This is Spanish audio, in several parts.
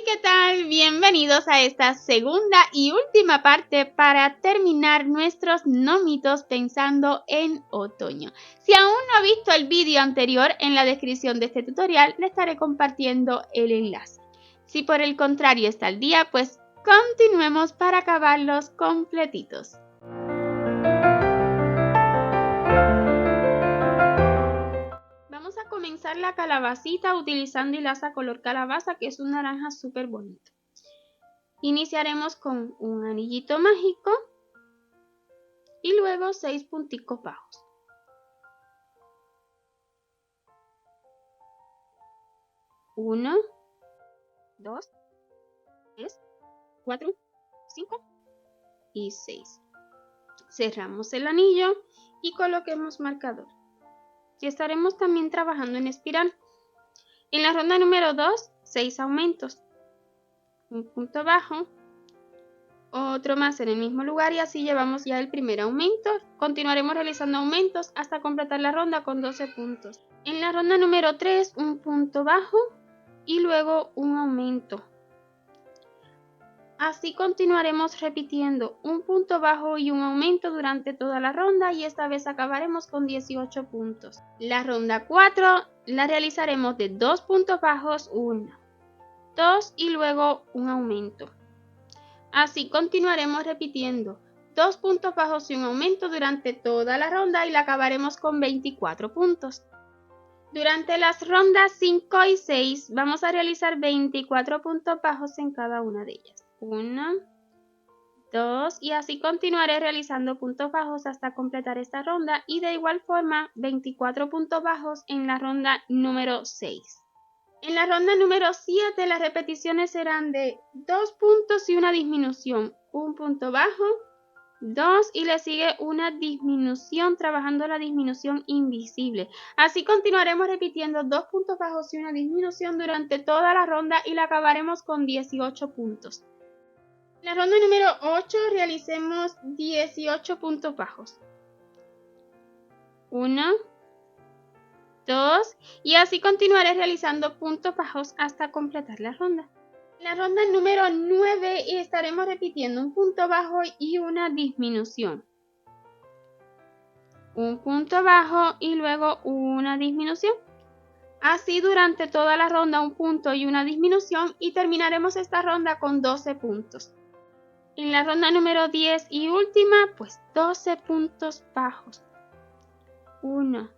¿Qué tal? Bienvenidos a esta segunda y última parte para terminar nuestros nomitos pensando en otoño. Si aún no ha visto el vídeo anterior, en la descripción de este tutorial le estaré compartiendo el enlace. Si por el contrario está al día, pues continuemos para acabarlos completitos. Vamos a comenzar la calabacita utilizando hilaza color calabaza, que es un naranja súper bonito. Iniciaremos con un anillito mágico y luego 6 punticos bajos. 1, 2, 3, 4, 5 y 6. Cerramos el anillo y coloquemos marcador. Y estaremos también trabajando en espiral. En la ronda número 2, 6 aumentos. Un punto bajo, otro más en el mismo lugar y así llevamos ya el primer aumento. Continuaremos realizando aumentos hasta completar la ronda con 12 puntos. En la ronda número 3, un punto bajo y luego un aumento. Así continuaremos repitiendo un punto bajo y un aumento durante toda la ronda y esta vez acabaremos con 18 puntos. La ronda 4 la realizaremos de 2 puntos bajos, 1, 2 y luego un aumento. Así continuaremos repitiendo 2 puntos bajos y un aumento durante toda la ronda y la acabaremos con 24 puntos. Durante las rondas 5 y 6 vamos a realizar 24 puntos bajos en cada una de ellas. 1, 2 y así continuaré realizando puntos bajos hasta completar esta ronda y de igual forma 24 puntos bajos en la ronda número 6. En la ronda número 7 las repeticiones serán de 2 puntos y una disminución, un punto bajo, 2 y le sigue una disminución trabajando la disminución invisible. Así continuaremos repitiendo 2 puntos bajos y una disminución durante toda la ronda y la acabaremos con 18 puntos. En la ronda número 8 realicemos 18 puntos bajos. 1, 2 y así continuaré realizando puntos bajos hasta completar la ronda. En la ronda número 9 estaremos repitiendo un punto bajo y una disminución. Un punto bajo y luego una disminución. Así durante toda la ronda un punto y una disminución y terminaremos esta ronda con 12 puntos. En la ronda número 10 y última, pues 12 puntos bajos. 1,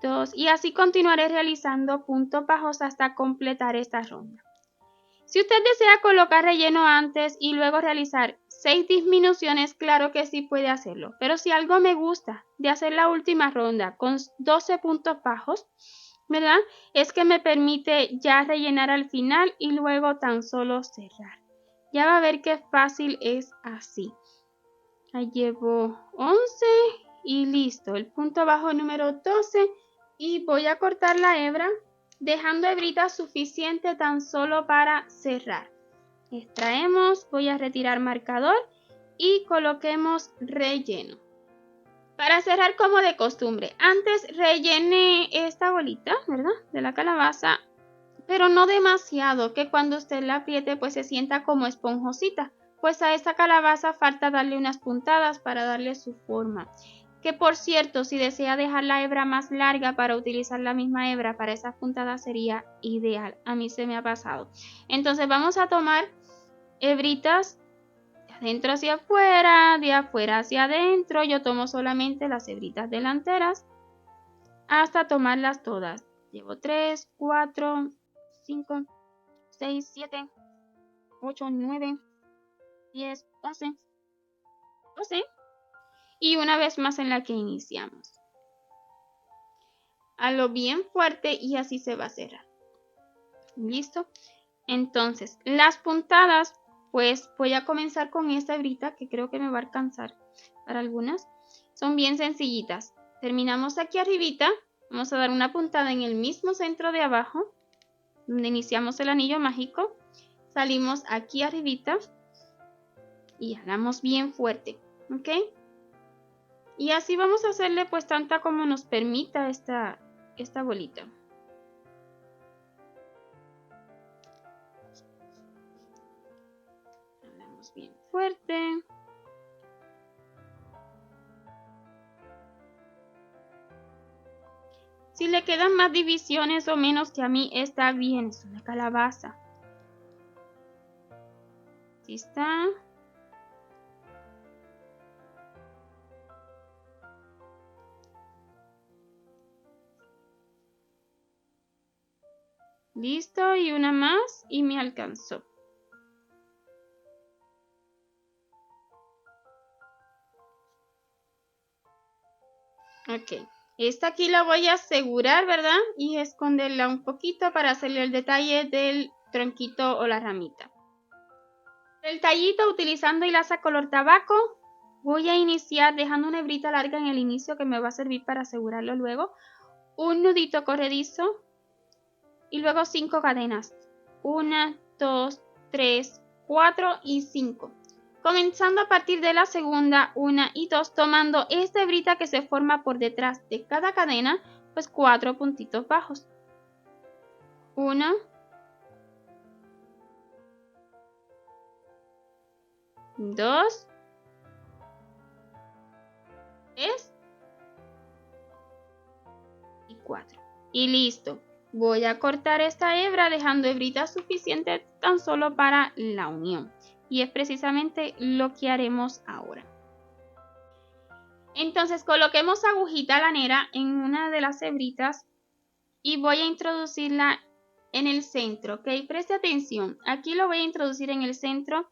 2 y así continuaré realizando puntos bajos hasta completar esta ronda. Si usted desea colocar relleno antes y luego realizar 6 disminuciones, claro que sí puede hacerlo. Pero si algo me gusta de hacer la última ronda con 12 puntos bajos, ¿verdad? Es que me permite ya rellenar al final y luego tan solo cerrar. Ya va a ver qué fácil es así. Ahí llevo 11 y listo. El punto bajo número 12 y voy a cortar la hebra dejando hebrita suficiente tan solo para cerrar. Extraemos, voy a retirar marcador y coloquemos relleno. Para cerrar como de costumbre, antes rellené esta bolita, ¿verdad? De la calabaza, pero no demasiado, que cuando usted la apriete pues se sienta como esponjosita. Pues a esta calabaza falta darle unas puntadas para darle su forma. Que por cierto, si desea dejar la hebra más larga para utilizar la misma hebra para esas puntadas sería ideal. A mí se me ha pasado. Entonces vamos a tomar hebritas de adentro hacia afuera, de afuera hacia adentro. Yo tomo solamente las hebritas delanteras hasta tomarlas todas. Llevo 3, 4, 5, 6, 7, 8, 9, 10, 11, 12 y una vez más en la que iniciamos. Halo bien fuerte y así se va a cerrar. ¿Listo? Entonces, las puntadas, pues voy a comenzar con esta hebrita que creo que me va a alcanzar para algunas. Son bien sencillitas. Terminamos aquí arribita. Vamos a dar una puntada en el mismo centro de abajo, donde iniciamos el anillo mágico. Salimos aquí arribita y jalamos bien fuerte, ¿ok? Y así vamos a hacerle pues tanta como nos permita esta bolita. Apretamos bien fuerte. Si le quedan más divisiones o menos que a mí, está bien, es una calabaza. Así está. Listo, y una más y me alcanzó. Ok, esta aquí la voy a asegurar, ¿verdad? Y esconderla un poquito para hacerle el detalle del tronquito o la ramita. El tallito utilizando hilaza color tabaco, voy a iniciar dejando una hebrita larga en el inicio que me va a servir para asegurarlo luego. Un nudito corredizo y luego 5 cadenas. 1, 2, 3, 4 y 5. Comenzando a partir de la segunda, 1 y 2, tomando esta hebrita que se forma por detrás de cada cadena, pues 4 puntitos bajos. 1, 2, 3 y 4. Y listo. Voy a cortar esta hebra dejando hebrita suficiente tan solo para la unión. Y es precisamente lo que haremos ahora. Entonces coloquemos agujita lanera en una de las hebritas y voy a introducirla en el centro, ¿ok? Preste atención, aquí lo voy a introducir en el centro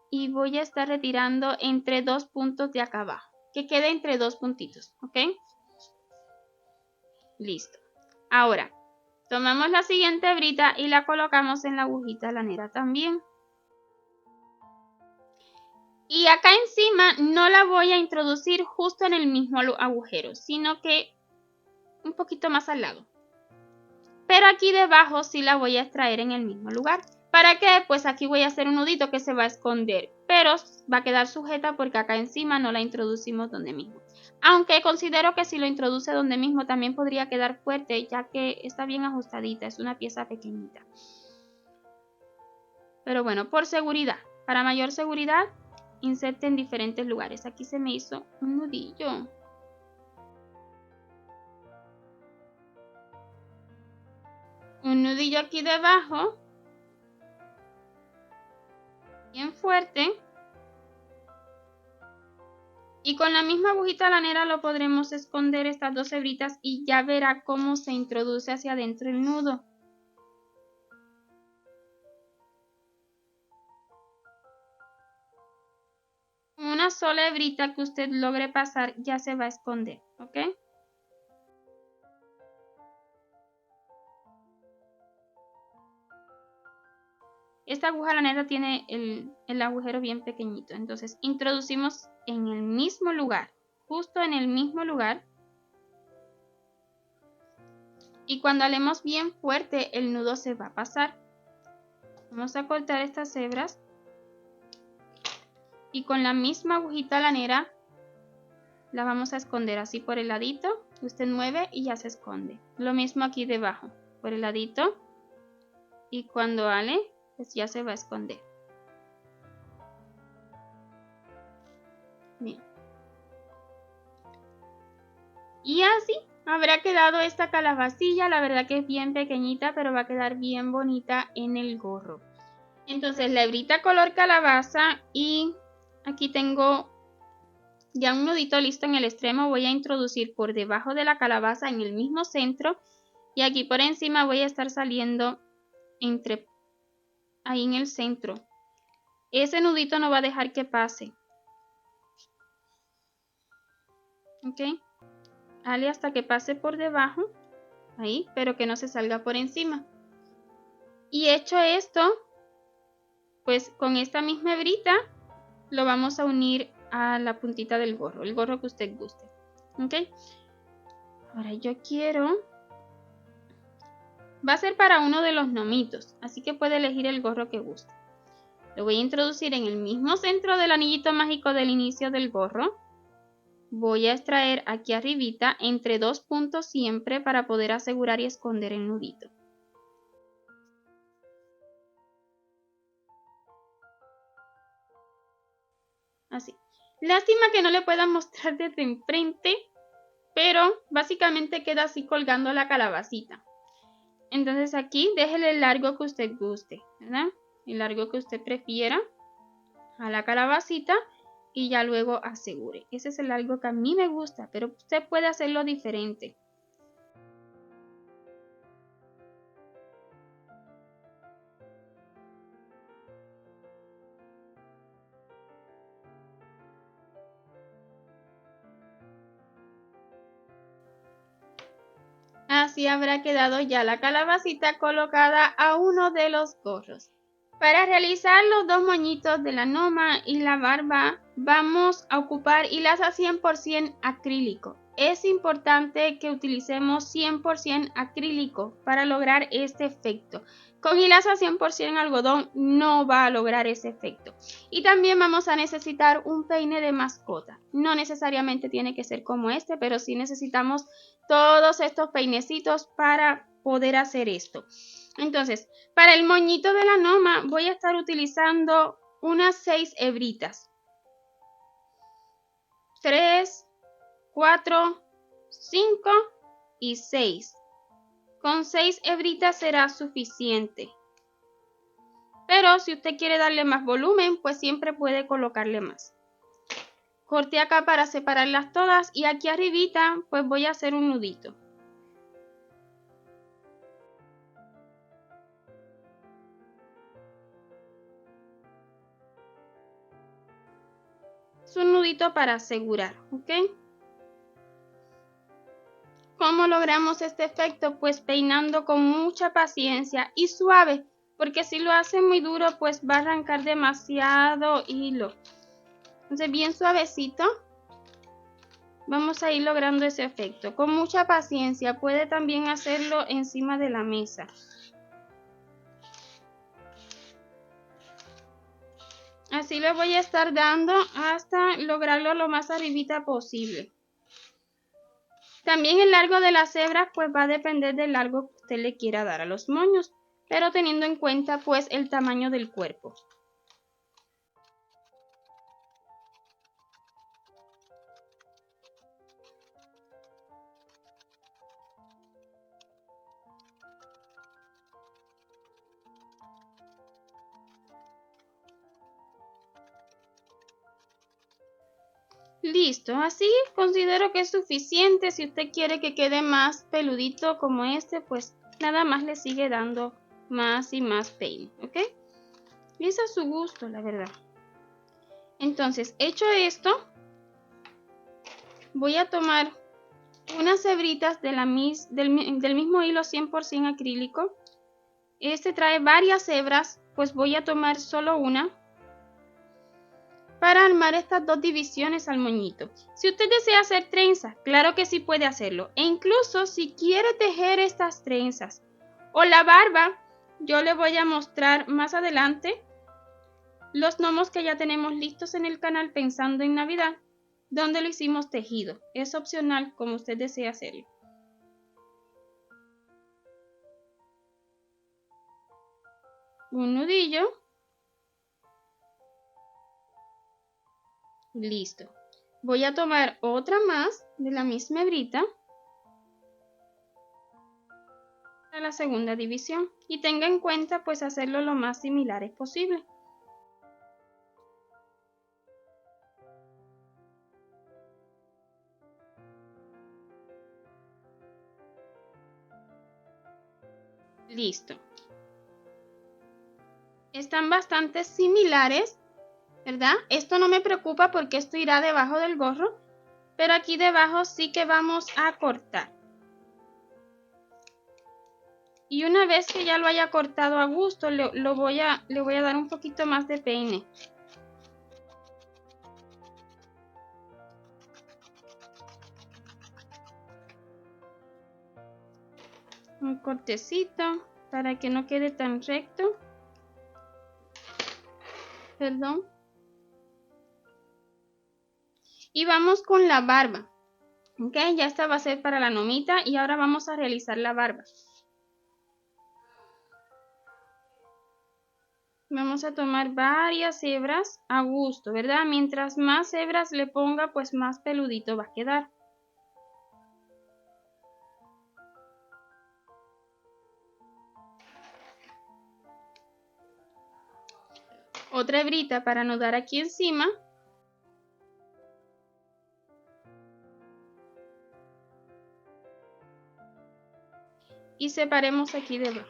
y voy a estar retirando entre 2 puntos de acá abajo, que quede entre 2 puntitos, ¿ok? Listo. Ahora, tomamos la siguiente hebrita y la colocamos en la agujita lanera también. Y acá encima no la voy a introducir justo en el mismo agujero, sino que un poquito más al lado. Pero aquí debajo sí la voy a extraer en el mismo lugar. ¿Para qué? Pues aquí voy a hacer un nudito que se va a esconder, pero va a quedar sujeta porque acá encima no la introducimos donde mismo. Aunque considero que si lo introduce donde mismo también podría quedar fuerte, ya que está bien ajustadita, es una pieza pequeñita. Pero bueno, por seguridad, para mayor seguridad, inserte en diferentes lugares. Aquí se me hizo un nudillo. Un nudillo aquí debajo. Bien fuerte. Y con la misma agujita lanera lo podremos esconder estas dos hebritas y ya verá cómo se introduce hacia adentro el nudo. Una sola hebrita que usted logre pasar ya se va a esconder, ¿ok? Esta aguja lanera tiene el agujero bien pequeñito, entonces introducimos en el mismo lugar, justo en el mismo lugar. Y cuando alemos bien fuerte, el nudo se va a pasar. Vamos a cortar estas hebras. Y con la misma agujita lanera la vamos a esconder así por el ladito. Usted mueve y ya se esconde. Lo mismo aquí debajo, por el ladito. Y cuando ale, pues ya se va a esconder. Bien. Y así habrá quedado esta calabacilla. La verdad que es bien pequeñita, pero va a quedar bien bonita en el gorro. Entonces la hebrita color calabaza y aquí tengo ya un nudito listo en el extremo. Voy a introducir por debajo de la calabaza en el mismo centro y aquí por encima voy a estar saliendo entre ahí en el centro. Ese nudito no va a dejar que pase. ¿Ok? Ale hasta que pase por debajo, ahí, pero que no se salga por encima. Y hecho esto, pues con esta misma hebrita lo vamos a unir a la puntita del gorro, el gorro que usted guste. ¿Ok? Ahora yo quiero... Va a ser para uno de los gnomitos, así que puede elegir el gorro que guste. Lo voy a introducir en el mismo centro del anillito mágico del inicio del gorro. Voy a extraer aquí arribita entre 2 puntos siempre para poder asegurar y esconder el nudito. así. Lástima que no le pueda mostrar desde enfrente, pero básicamente queda así colgando la calabacita. Entonces aquí déjele el largo que usted guste, ¿verdad? El largo que usted prefiera a la calabacita y ya luego asegure. Ese es el largo que a mí me gusta, pero usted puede hacerlo diferente. Así habrá quedado ya la calabacita colocada a uno de los gorros. Para realizar los dos moñitos de la noma y la barba, vamos a ocupar hilaza 100% acrílico. Es importante que utilicemos 100% acrílico para lograr este efecto. Con hilaza 100% algodón no va a lograr ese efecto. Y también vamos a necesitar un peine de mascota. No necesariamente tiene que ser como este, pero sí necesitamos todos estos peinecitos para poder hacer esto. Entonces, para el moñito de la noma voy a estar utilizando unas 6 hebritas. 3, 4, 5 y 6. Con 6 hebritas será suficiente. Pero si usted quiere darle más volumen, pues siempre puede colocarle más. Corté acá para separarlas todas y aquí arribita pues voy a hacer un nudito. Es un nudito para asegurar, ¿ok? ¿Cómo logramos este efecto? Pues peinando con mucha paciencia y suave, porque si lo hace muy duro, pues va a arrancar demasiado hilo. Entonces, bien suavecito, vamos a ir logrando ese efecto. Con mucha paciencia, puede también hacerlo encima de la mesa. Así le voy a estar dando hasta lograrlo lo más arribita posible. También el largo de las hebras pues va a depender del largo que usted le quiera dar a los moños, pero teniendo en cuenta pues el tamaño del cuerpo. Listo, así considero que es suficiente. Si usted quiere que quede más peludito como este, pues nada más le sigue dando más y más peine, ¿ok? Y es a su gusto, la verdad. Entonces, hecho esto, voy a tomar unas hebritas del mismo hilo 100% acrílico. Este trae varias hebras, pues voy a tomar solo una para armar estas dos divisiones al moñito. Si usted desea hacer trenzas, claro que sí puede hacerlo. E incluso si quiere tejer estas trenzas o la barba, yo le voy a mostrar más adelante los gnomos que ya tenemos listos en el canal pensando en Navidad, donde lo hicimos tejido. Es opcional como usted desea hacerlo. Un nudillo. Listo. Voy a tomar otra más de la misma hebrita para la segunda división y tenga en cuenta pues hacerlo lo más similares posible. Listo. Están bastante similares, ¿verdad? Esto no me preocupa porque esto irá debajo del gorro, pero aquí debajo sí que vamos a cortar. Y una vez que ya lo haya cortado a gusto, le voy a dar un poquito más de peine. Un cortecito para que no quede tan recto. Perdón. Y vamos con la barba. Ok, ya esta va a ser para la nomita y ahora vamos a realizar la barba. Vamos a tomar varias hebras a gusto, ¿verdad? Mientras más hebras le ponga, pues más peludito va a quedar. Otra hebrita para anudar aquí encima. Y separemos aquí debajo.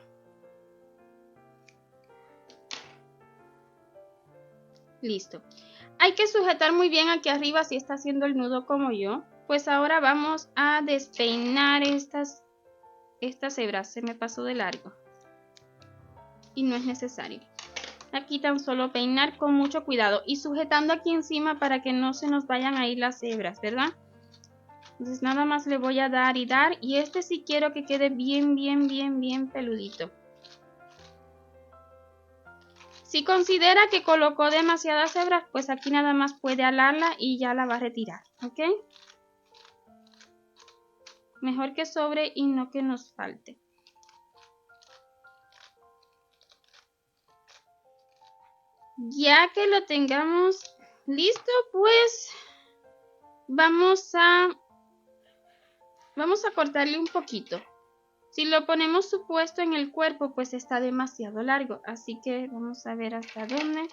Listo. Hay que sujetar muy bien aquí arriba si está haciendo el nudo como yo. Pues ahora vamos a despeinar estas hebras. Se me pasó de largo. Y no es necesario. Aquí tan solo peinar con mucho cuidado. Y sujetando aquí encima para que no se nos vayan a ir las hebras, ¿verdad? Entonces nada más le voy a dar y dar. Y este sí quiero que quede bien peludito. Si considera que colocó demasiadas hebras, pues aquí nada más puede alarla y ya la va a retirar, ¿ok? Mejor que sobre y no que nos falte. Ya que lo tengamos listo, pues vamos a cortarle un poquito. Si lo ponemos supuesto en el cuerpo, pues está demasiado largo. Así que vamos a ver hasta dónde.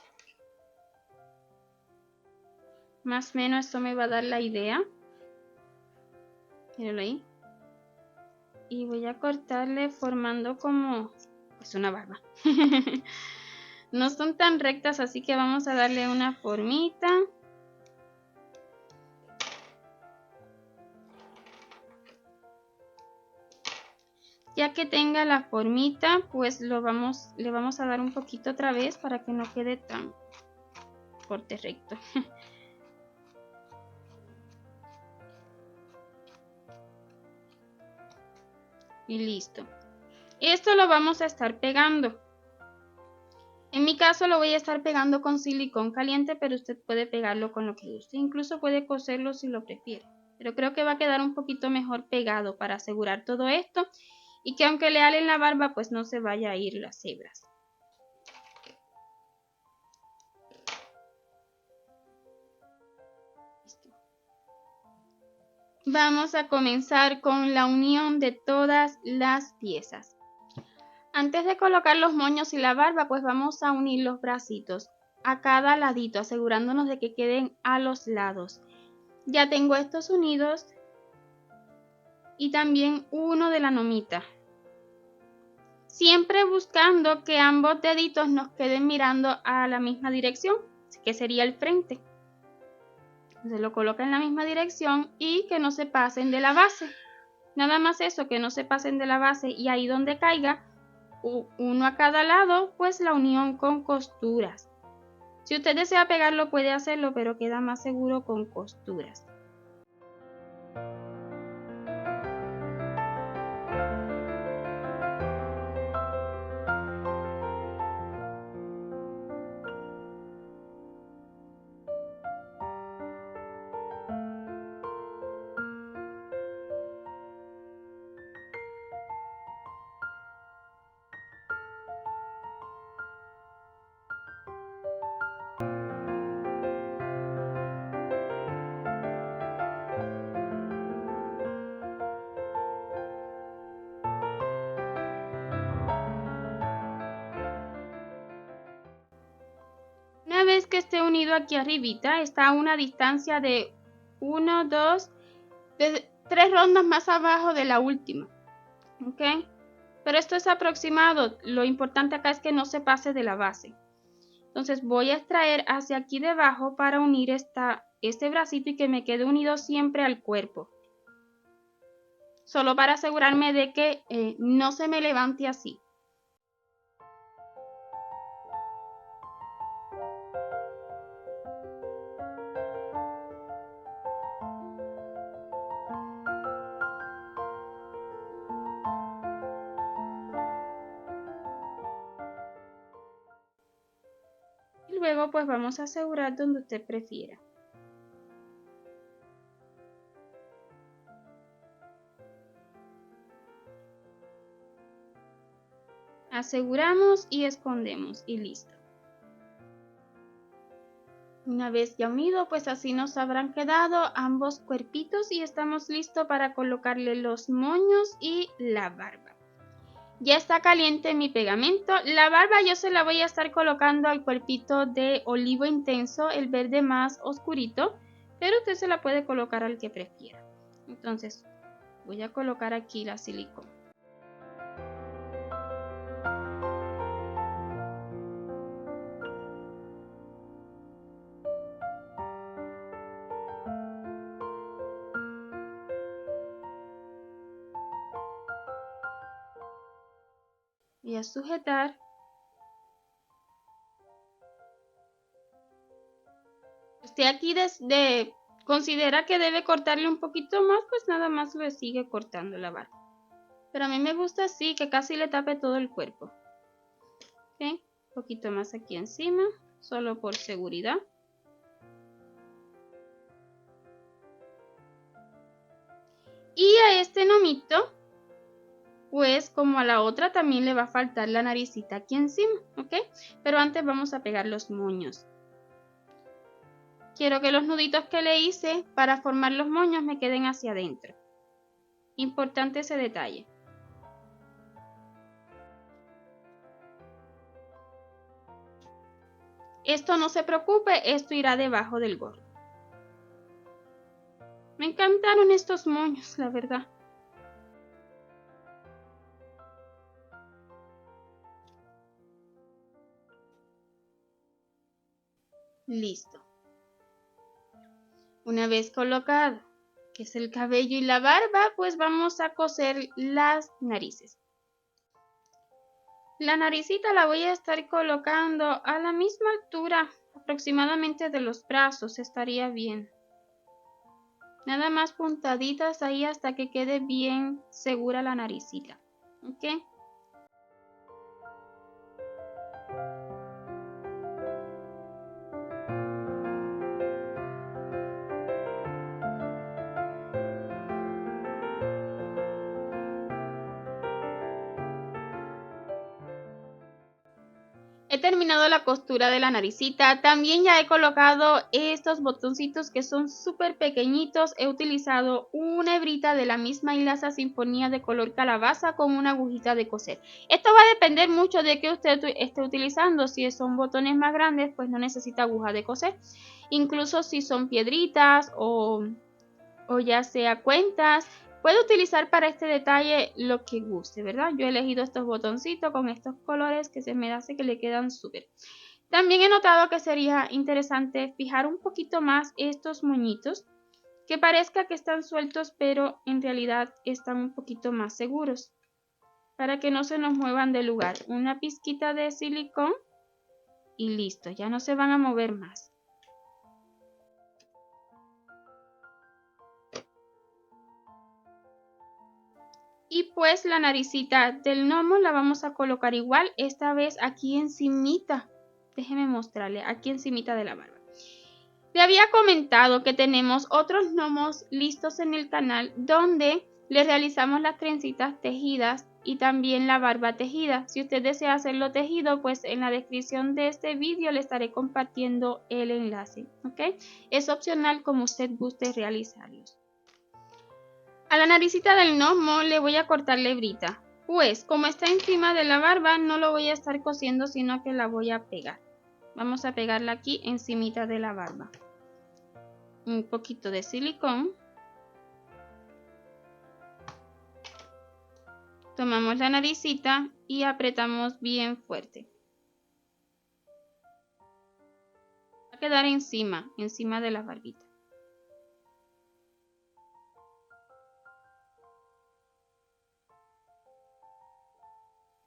Más o menos esto me va a dar la idea. Míralo ahí. Y voy a cortarle formando como pues una barba. No son tan rectas, así que vamos a darle una formita. Ya que tenga la formita, pues le vamos a dar un poquito otra vez para que no quede tan corte recto. Y listo. Esto lo vamos a estar pegando. En mi caso lo voy a estar pegando con silicón caliente, pero usted puede pegarlo con lo que guste. Incluso puede coserlo si lo prefiere. Pero creo que va a quedar un poquito mejor pegado para asegurar todo esto. Y que aunque le halen la barba, pues no se vaya a ir las hebras. Listo. Vamos a comenzar con la unión de todas las piezas. Antes de colocar los moños y la barba, pues vamos a unir los bracitos a cada ladito, asegurándonos de que queden a los lados. Ya tengo estos unidos y también uno de la nomita. Siempre buscando que ambos deditos nos queden mirando a la misma dirección, que sería el frente. Entonces lo coloca en la misma dirección y que no se pasen de la base. Nada más eso, que no se pasen de la base y ahí donde caiga, uno a cada lado, pues la unión con costuras. Si usted desea pegarlo puede hacerlo, pero queda más seguro con costuras. Una vez que esté unido aquí arribita, está a una distancia de 1, 2, 3 rondas más abajo de la última. ¿Ok? Pero esto es aproximado. Lo importante acá es que no se pase de la base. Entonces voy a extraer hacia aquí debajo para unir este bracito y que me quede unido siempre al cuerpo. Solo para asegurarme de que no se me levante así. Y luego pues vamos a asegurar donde usted prefiera. Aseguramos y escondemos y listo. Una vez ya unido, pues así nos habrán quedado ambos cuerpitos y estamos listos para colocarle los moños y la barba. Ya está caliente mi pegamento. La barba yo se la voy a estar colocando al cuerpito de olivo intenso, el verde más oscurito, pero usted se la puede colocar al que prefiera. Entonces voy a colocar aquí la silicona. Voy a sujetar. Usted aquí considera que debe cortarle un poquito más, pues nada más le sigue cortando la barba. Pero a mí me gusta así, que casi le tape todo el cuerpo. ¿Ok? Un poquito más aquí encima, solo por seguridad. Y a este gnomito, pues como a la otra también le va a faltar la naricita aquí encima, ¿ok? Pero antes vamos a pegar los moños. Quiero que los nuditos que le hice para formar los moños me queden hacia adentro. Importante ese detalle. Esto no se preocupe, esto irá debajo del gorro. Me encantaron estos moños, la verdad. Listo. Una vez colocado, que es el cabello y la barba, pues vamos a coser las narices. La naricita la voy a estar colocando a la misma altura, aproximadamente de los brazos, estaría bien. Nada más puntaditas ahí hasta que quede bien segura la naricita. ¿Ok? He terminado la costura de la naricita. También ya he colocado estos botoncitos que son súper pequeñitos. He utilizado una hebrita de la misma hilaza sinfonía de color calabaza con una agujita de coser. Esto va a depender mucho de que usted esté utilizando. Si son botones más grandes, pues no necesita aguja de coser. Incluso si son piedritas o ya sea cuentas, puede utilizar para este detalle lo que guste, ¿verdad? Yo he elegido estos botoncitos con estos colores que se me hace que le quedan súper. También he notado que sería interesante fijar un poquito más estos moñitos, que parezca que están sueltos, pero en realidad están un poquito más seguros, para que no se nos muevan de lugar. Una pizquita de silicón y listo, ya no se van a mover más. Y pues la naricita del gnomo la vamos a colocar igual, esta vez aquí encimita. Déjeme mostrarle, aquí encimita de la barba. Le había comentado que tenemos otros gnomos listos en el canal donde le realizamos las trencitas tejidas y también la barba tejida. Si usted desea hacerlo tejido, pues en la descripción de este vídeo le estaré compartiendo el enlace, ¿ok? Es opcional como usted guste realizarlos. A la naricita del gnomo le voy a cortar la hebrita, pues como está encima de la barba no lo voy a estar cosiendo, sino que la voy a pegar. Vamos a pegarla aquí encimita de la barba. Un poquito de silicón. Tomamos la naricita y apretamos bien fuerte. Va a quedar encima de la barbita.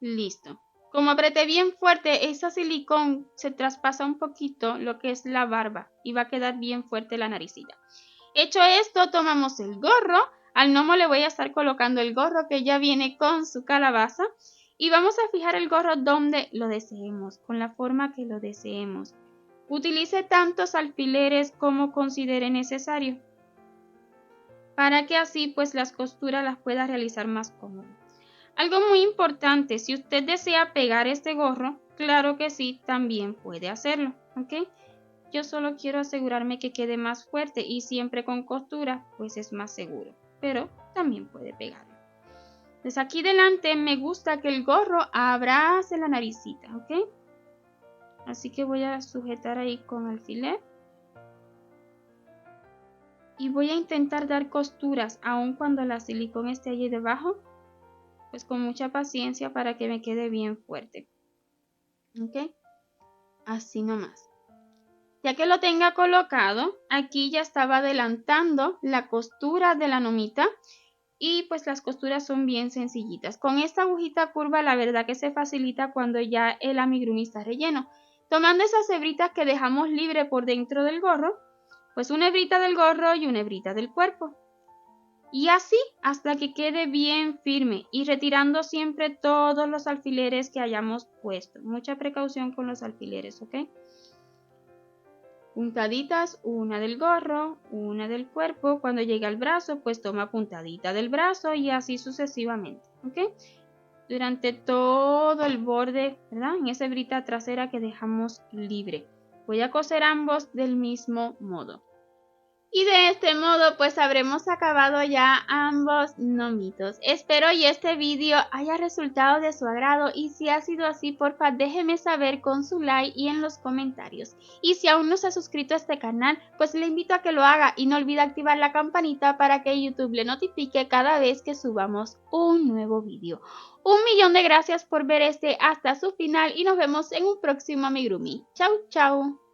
Listo. Como apreté bien fuerte, esa silicón se traspasa un poquito lo que es la barba y va a quedar bien fuerte la naricita. Hecho esto, tomamos el gorro. Al gnomo le voy a estar colocando el gorro que ya viene con su calabaza y vamos a fijar el gorro donde lo deseemos, con la forma que lo deseemos. Utilice tantos alfileres como considere necesario para que así pues las costuras las pueda realizar más cómodo. Algo muy importante, si usted desea pegar este gorro, claro que sí, también puede hacerlo, ¿ok? yo solo quiero asegurarme que quede más fuerte y siempre con costura pues es más seguro, pero también puede pegarlo. Pues aquí delante me gusta que el gorro abrace la naricita, ¿ok? Así que voy a sujetar ahí con alfiler. Y voy a intentar dar costuras aun cuando la silicón esté allí debajo, pues con mucha paciencia para que me quede bien fuerte. ¿Ok? Así nomás. Ya que lo tenga colocado, aquí ya estaba adelantando la costura de la nomita y pues las costuras son bien sencillitas. Con esta agujita curva la verdad que se facilita cuando ya el amigurumi está relleno. Tomando esas hebritas que dejamos libre por dentro del gorro, pues una hebrita del gorro y una hebrita del cuerpo. Y así hasta que quede bien firme y retirando siempre todos los alfileres que hayamos puesto. Mucha precaución con los alfileres, ¿ok? Puntaditas, una del gorro, una del cuerpo. Cuando llegue al brazo, pues toma puntadita del brazo y así sucesivamente, ¿ok? Durante todo el borde, ¿verdad? En esa hebrita trasera que dejamos libre. Voy a coser ambos del mismo modo. Y de este modo pues habremos acabado ya ambos nomitos. Espero y este vídeo haya resultado de su agrado y si ha sido así porfa déjeme saber con su like y en los comentarios. Y si aún no se ha suscrito a este canal pues le invito a que lo haga y no olvide activar la campanita para que YouTube le notifique cada vez que subamos un nuevo vídeo. Un millón de gracias por ver este hasta su final y nos vemos en un próximo amigurumi. Chau chau.